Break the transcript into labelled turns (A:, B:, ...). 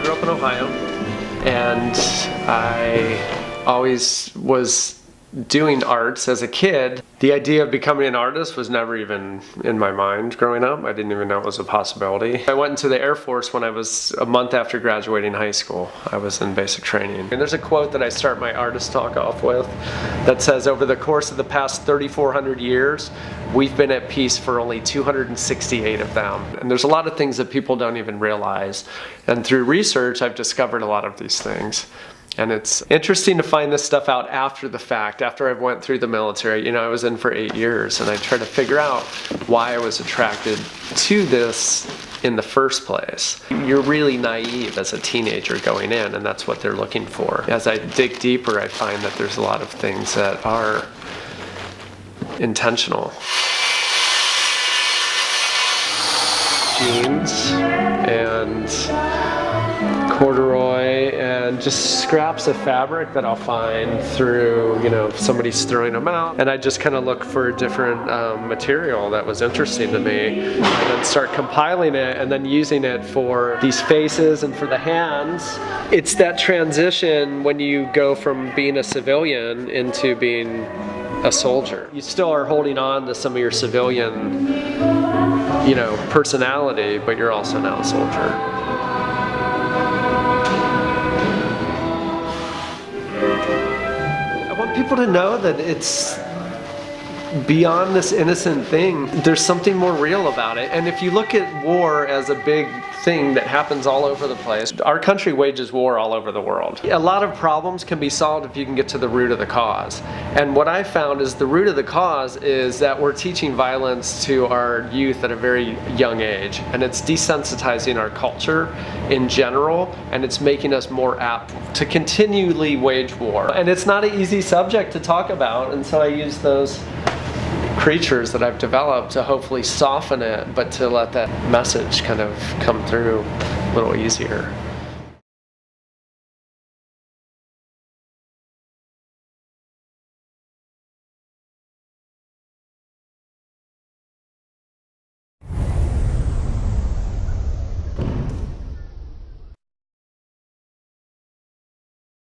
A: grew up in Ohio, and I always was doing arts as a kid. The idea of becoming an artist was never even in my mind growing up. I didn't even know it was a possibility. I went into the Air Force when I was a month after graduating high school. I was in basic training. And there's a quote that I start my artist talk off with that says, over the course of the past 3,400 years, we've been at peace for only 268 of them. And there's a lot of things that people don't even realize. And through research, I've discovered a lot of these things. And it's interesting to find this stuff out after the fact, after I went through the military. You know, I was in for 8 years, and I tried to figure out why I was attracted to this in the first place. You're really naive as a teenager going in, and that's what they're looking for. As I dig deeper, I find that there's a lot of things that are intentional. Jeans and corduroy and just scraps of fabric that I'll find through, you know, somebody's throwing them out, and I just kind of look for different material that was interesting to me, and then start compiling it and then using it for these faces and for the hands. It's that transition when you go from being a civilian into being a soldier. You still are holding on to some of your civilian, you know, personality, but you're also now a soldier. I want people to know that it's beyond this innocent thing. There's something more real about it. And if you look at war as a big thing that happens all over the place, our country wages war all over the world. A lot of problems can be solved if you can get to the root of the cause. And what I found is the root of the cause is that we're teaching violence to our youth at a very young age. And it's desensitizing our culture in general, and it's making us more apt to continually wage war. And it's not an easy subject to talk about, and so I use those creatures that I've developed to hopefully soften it, but to let that message kind of come through a little easier.